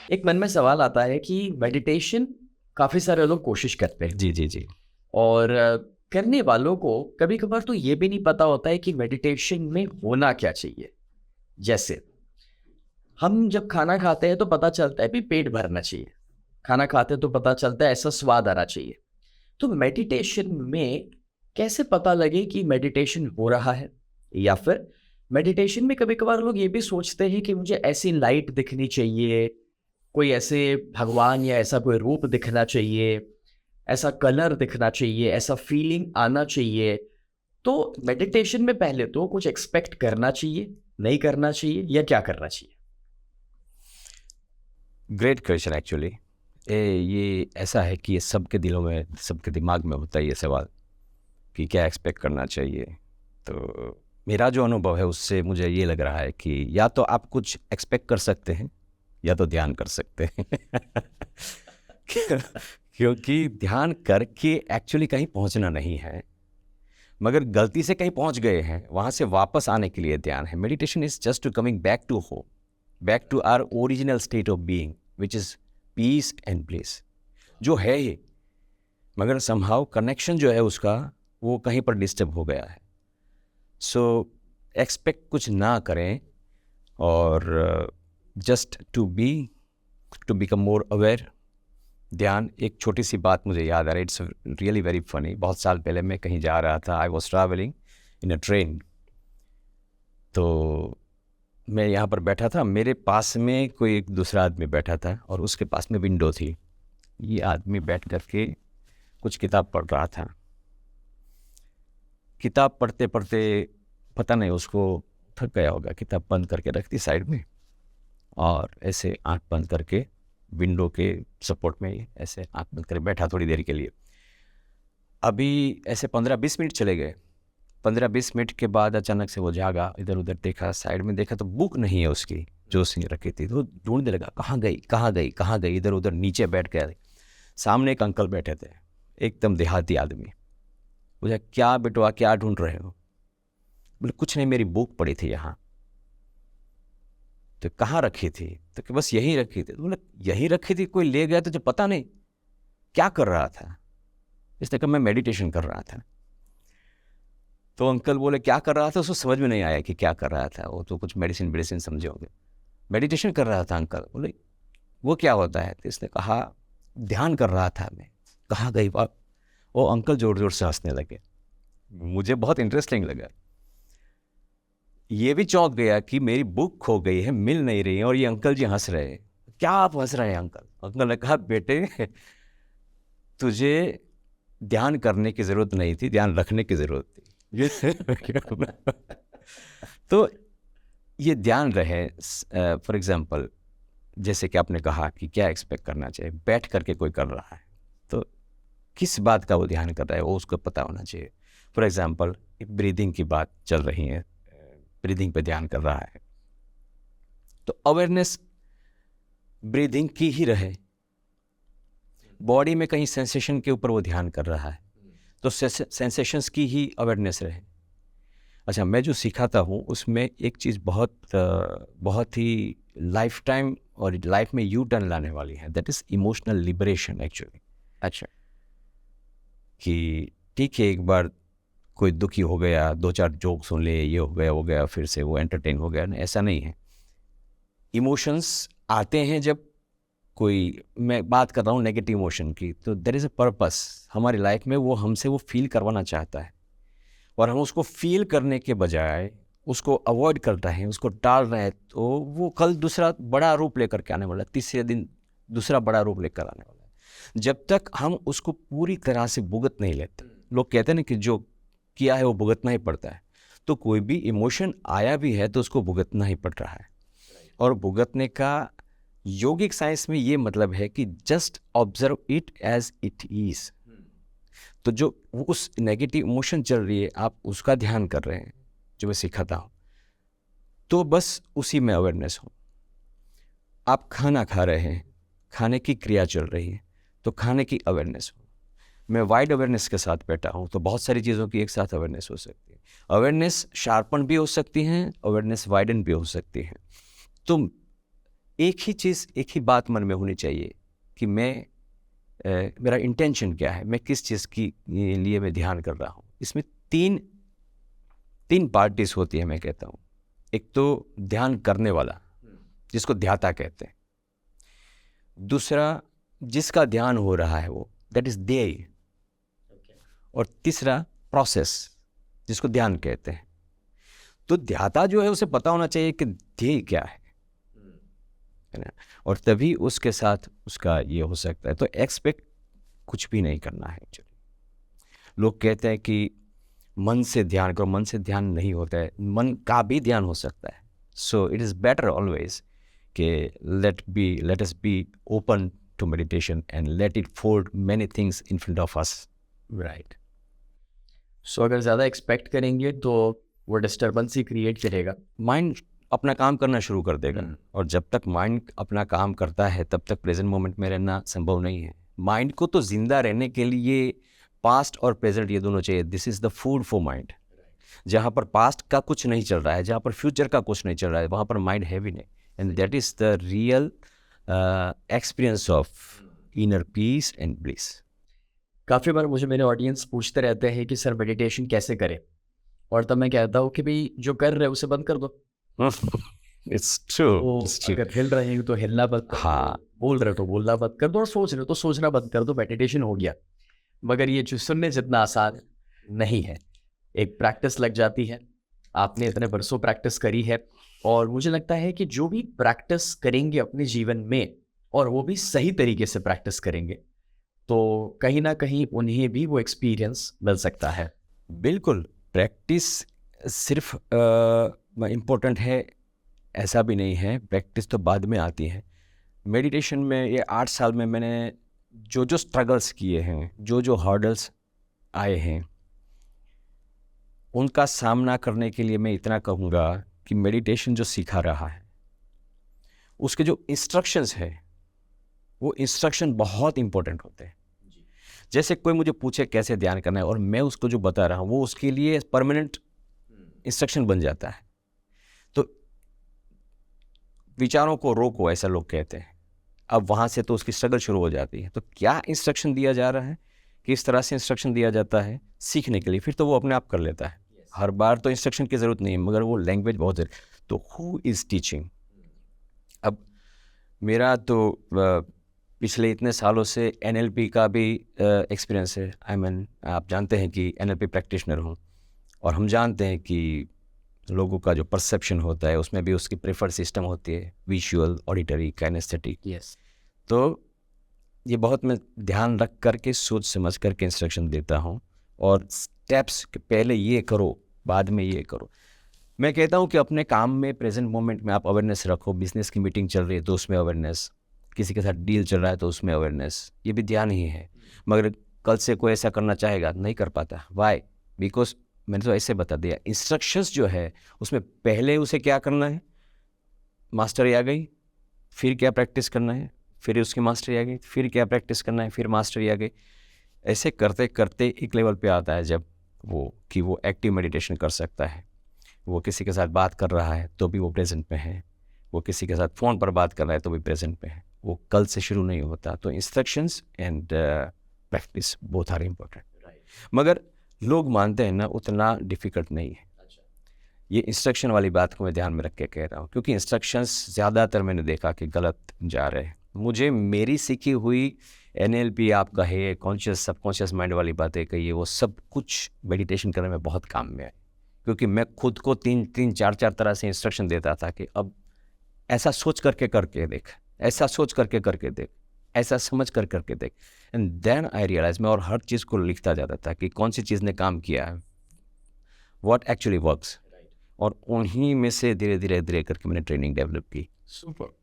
एक मन में सवाल आता है कि मेडिटेशन काफ़ी सारे लोग कोशिश करते हैं जी, जी, जी। और करने वालों को कभी कभार तो ये भी नहीं पता होता है कि मेडिटेशन में होना क्या चाहिए। जैसे हम जब खाना खाते हैं तो पता चलता है भी पेट भरना चाहिए, खाना खाते हैं तो पता चलता है ऐसा स्वाद आना चाहिए। तो मेडिटेशन में कैसे पता लगे कि मेडिटेशन हो रहा है? या फिर मेडिटेशन में कभी कभार लोग ये भी सोचते हैं कि मुझे ऐसी लाइट दिखनी चाहिए, कोई ऐसे भगवान या ऐसा कोई रूप दिखना चाहिए, ऐसा कलर दिखना चाहिए, ऐसा फीलिंग आना चाहिए। तो मेडिटेशन में पहले तो कुछ एक्सपेक्ट करना चाहिए, नहीं करना चाहिए, या क्या करना चाहिए? Great question actually. ये ऐसा है कि ये सबके दिलों में, सबके दिमाग में होता है ये सवाल कि क्या एक्सपेक्ट करना चाहिए। तो मेरा जो अनुभव है उससे मुझे ये लग रहा है कि या तो आप कुछ एक्सपेक्ट कर सकते हैं या तो ध्यान कर सकते हैं। क्योंकि ध्यान करके एक्चुअली कहीं पहुंचना नहीं है, मगर गलती से कहीं पहुंच गए हैं, वहां से वापस आने के लिए ध्यान है। Meditation is just to coming back to home, back to our original state of being which is peace and bliss, जो है ही, मगर समहाउ कनेक्शन जो है उसका वो कहीं पर डिस्टर्ब हो गया है। सो एक्सपेक्ट कुछ ना करें और just to become more aware. ध्यान, एक छोटी सी बात मुझे याद आ रही, इट्स रियली वेरी फनी। बहुत साल पहले मैं कहीं जा रहा था, I was travelling in a train. तो मैं यहाँ पर बैठा था, मेरे पास में कोई एक दूसरा आदमी बैठा था और उसके पास में विंडो थी। ये आदमी बैठ करके कुछ किताब पढ़ रहा था। किताब पढ़ते पढ़ते पता नहीं उसको थक गया होगा, किताब बंद करके रख दी साइड में और ऐसे आंख बंद करके विंडो के सपोर्ट में ऐसे आंख बंद करके बैठा थोड़ी देर के लिए। अभी ऐसे 15-20 मिनट चले गए। 15-20 मिनट के बाद अचानक से वो जागा, इधर उधर देखा, साइड में देखा तो बुक नहीं है उसकी जो उसने रखी थी। तो ढूंढने लगा, कहाँ गई कहाँ गई कहाँ गई, इधर उधर नीचे बैठ गया। सामने एक अंकल बैठे थे, एकदम देहाती आदमी। बोला, क्या बेटवा क्या ढूंढ रहे हो? बोले, कुछ नहीं, मेरी बुक पड़ी थी यहाँ। तो कहाँ रखी थी? तो कि बस यहीं रखी थी। तो बोले, यहीं रखी थी, कोई ले गया तुझे पता नहीं? क्या कर रहा था? इसने कहा, मैं मेडिटेशन कर रहा था। तो अंकल बोले, क्या कर रहा था? उसको समझ में नहीं आया कि क्या कर रहा था। वो तो कुछ मेडिसिन मेडिसिन समझे होंगे। मेडिटेशन कर रहा था अंकल। बोले, वो क्या होता है? तो इसने कहा, ध्यान कर रहा था मैं। कहाँ गई बात? वो अंकल जोर जोर से हंसने लगे। मुझे बहुत इंटरेस्टिंग लगा। ये भी चौंक गया कि मेरी बुक खो गई है, मिल नहीं रही है, और ये अंकल जी हंस रहे हैं। क्या आप हंस रहे हैं अंकल? अंकल ने कहा, बेटे तुझे ध्यान करने की जरूरत नहीं थी, ध्यान रखने की जरूरत थी। तो ये ध्यान रहे। फॉर एग्जाम्पल, जैसे कि आपने कहा कि क्या एक्सपेक्ट करना चाहिए, बैठ करके कोई कर रहा है तो किस बात का वो ध्यान कर रहा है वो उसको पता होना चाहिए। फॉर एग्जाम्पल, ब्रीदिंग की बात चल रही है, ब्रीदिंग पे ध्यान कर रहा है, तो अवेयरनेस ब्रीदिंग की ही रहे। बॉडी में कहीं सेंसेशन के ऊपर वो ध्यान कर रहा है तो सेंसेशंस की ही अवेयरनेस रहे। अच्छा, मैं जो सिखाता हूँ उसमें एक चीज़ बहुत ही लाइफ टाइम और लाइफ में यू टर्न लाने वाली है, that is emotional liberation actually. अच्छा। कि ठीक है, एक बार कोई दुखी हो गया, 2-4 जोक सुन ले, ये हो गया, फिर से वो एंटरटेन हो गया, ऐसा नहीं है। इमोशंस आते हैं जब कोई, मैं बात कर रहा हूँ नेगेटिव इमोशन की, तो देयर इज़ अ पर्पस हमारी लाइफ में, वो हमसे वो फील करवाना चाहता है और हम उसको फील करने के बजाय उसको अवॉइड कर रहे हैं, उसको टाल रहे हैं, तो वो कल दूसरा बड़ा रूप लेकर के आने वाला है, तीसरे दिन दूसरा बड़ा रूप लेकर आने वाला है। जब तक हम उसको पूरी तरह से भुगत नहीं लेते, लोग कहते हैं ना कि जो किया है वो भुगतना ही पड़ता है, तो कोई भी इमोशन आया भी है तो उसको भुगतना ही पड़ रहा है। और भुगतने का योगिक साइंस में ये मतलब है कि just observe it as it is. तो जो उस नेगेटिव इमोशन चल रही है, आप उसका ध्यान कर रहे हैं जो मैं सिखाता हूँ, तो बस उसी में अवेयरनेस हो। आप खाना खा रहे हैं, खाने की क्रिया चल रही है, तो खाने की अवेयरनेस हो। मैं वाइड अवेयरनेस के साथ बैठा हूँ तो बहुत सारी चीज़ों की एक साथ अवेयरनेस हो सकती है। अवेयरनेस शार्पन भी हो सकती हैं, अवेयरनेस वाइडन भी हो सकती है। तो एक ही बात मन में होनी चाहिए कि मेरा इंटेंशन क्या है, मैं किस चीज़ की लिए मैं ध्यान कर रहा हूँ। इसमें तीन पार्टीज होती है, मैं कहता हूँ। एक तो ध्यान करने वाला, जिसको ध्याता कहते हैं। दूसरा, जिसका ध्यान हो रहा है वो, दैट इज ध्येय। और तीसरा, प्रोसेस, जिसको ध्यान कहते हैं। तो ध्याता जो है उसे पता होना चाहिए कि ध्येय क्या है ना, और तभी उसके साथ उसका ये हो सकता है। तो एक्सपेक्ट कुछ भी नहीं करना है एक्चुअली। लोग कहते हैं कि मन से ध्यान करो, मन से ध्यान नहीं होता है, मन का भी ध्यान हो सकता है। So it is better always कि let us be open to meditation and let it fold many things in front of us, right. So अगर ज़्यादा एक्सपेक्ट करेंगे तो वो डिस्टर्बेंस ही क्रिएट करेगा, माइंड अपना काम करना शुरू कर देगा। और जब तक माइंड अपना काम करता है तब तक प्रेजेंट मोमेंट में रहना संभव नहीं है। माइंड को तो जिंदा रहने के लिए पास्ट और प्रेजेंट ये दोनों चाहिए। This is the food for mind. जहाँ पर पास्ट का कुछ नहीं चल रहा है, जहाँ पर फ्यूचर का कुछ नहीं चल रहा है, वहाँ पर माइंड हैवी नहीं। And that is the real experience of inner peace and bliss. काफ़ी बार मुझे मेरे ऑडियंस पूछते रहते हैं कि सर मेडिटेशन कैसे करें, और तब मैं कहता हूँ कि भाई जो कर रहे हो उसे बंद कर दो। It's true. अगर हिल रहे हो तो हिलना बंद कर दो, हाँ, बोल रहे हो तो बोलना बंद कर दो, और सोच रहे हो तो सोचना बंद कर दो, मेडिटेशन हो गया। मगर ये जो सुनने जितना आसान नहीं है, एक प्रैक्टिस लग जाती है। आपने इतने बरसों प्रैक्टिस करी है, और मुझे लगता है कि जो भी प्रैक्टिस करेंगे अपने जीवन में, और वो भी सही तरीके से प्रैक्टिस करेंगे, तो कहीं ना कहीं उन्हें भी वो एक्सपीरियंस मिल सकता है। बिल्कुल। प्रैक्टिस सिर्फ इम्पोर्टेंट है ऐसा भी नहीं है, प्रैक्टिस तो बाद में आती है। मेडिटेशन में ये 8 साल में मैंने जो स्ट्रगल्स किए हैं, जो हर्डल्स आए हैं, उनका सामना करने के लिए मैं इतना कहूँगा कि मेडिटेशन जो सिखा रहा है उसके जो इंस्ट्रक्शंस है, वो इंस्ट्रक्शन बहुत इंपॉर्टेंट होते हैं। जैसे कोई मुझे पूछे कैसे ध्यान करना है और मैं उसको जो बता रहा हूँ वो उसके लिए परमानेंट इंस्ट्रक्शन बन जाता है। तो विचारों को रोको, ऐसा लोग कहते हैं। अब वहाँ से तो उसकी स्ट्रगल शुरू हो जाती है। तो क्या इंस्ट्रक्शन दिया जा रहा है, किस तरह से इंस्ट्रक्शन दिया जाता है सीखने के लिए, फिर तो वो अपने आप कर लेता है। हर बार तो इंस्ट्रक्शन की ज़रूरत नहीं है, मगर वो लैंग्वेज बहुत है। तो हु इज़ टीचिंग? अब मेरा तो पिछले इतने सालों से NLP का भी एक्सपीरियंस है। आप जानते हैं कि NLP प्रैक्टिशनर हूँ, और हम जानते हैं कि लोगों का जो परसेप्शन होता है उसमें भी उसकी प्रेफर्ड सिस्टम होती है, विजुअल, ऑडिटरी, काइनेस्थेटिक। यस। तो ये बहुत मैं ध्यान रख करके सोच समझ करके इंस्ट्रक्शन देता हूँ, और स्टेप्स पहले ये करो बाद में ये करो। मैं कहता हूँ कि अपने काम में प्रेजेंट मोमेंट में आप अवेयरनेस रखो। बिजनेस की मीटिंग चल रही है तो उसमें अवेयरनेस, किसी के साथ डील चल रहा है तो उसमें अवेयरनेस, ये भी ध्यान ही है। मगर कल से कोई ऐसा करना चाहेगा, नहीं कर पाता। वाई? बिकॉज मैंने तो ऐसे बता दिया। इंस्ट्रक्शंस जो है उसमें पहले उसे क्या करना है, मास्टरी आ गई, फिर क्या प्रैक्टिस करना है, फिर उसकी मास्टरी आ गई, फिर क्या प्रैक्टिस करना है, फिर मास्टरी आ गई। ऐसे करते करते एक लेवल पे आता है जब वो एक्टिव मेडिटेशन कर सकता है। वो किसी के साथ बात कर रहा है तो भी वो प्रेजेंट में है, वो किसी के साथ फ़ोन पर बात कर रहा है तो भी प्रेजेंट में है। वो कल से शुरू नहीं होता। तो instructions and practice both are important. मगर लोग मानते हैं ना, उतना डिफ़िकल्ट नहीं है। ये इंस्ट्रक्शन वाली बात को मैं ध्यान में रख के कह रहा हूँ, क्योंकि इंस्ट्रक्शंस ज़्यादातर मैंने देखा कि गलत जा रहे हैं। मुझे मेरी सीखी हुई NLP आप कहे, कॉन्शियस सबकॉन्शियस माइंड वाली बातें कहिए, वो सब कुछ मेडिटेशन करने में बहुत काम में आए। क्योंकि मैं खुद को 3-4 तरह से इंस्ट्रक्शन देता था कि अब ऐसा सोच करके देख, ऐसा सोच करके देख, ऐसा समझ करके देख। एंड देन आई रियलाइज, मैं और हर चीज़ को लिखता जाता था कि कौन सी चीज़ ने काम किया है, व्हाट एक्चुअली वर्क्स, और उन्हीं में से धीरे धीरे करके मैंने ट्रेनिंग डेवलप की। सुपर।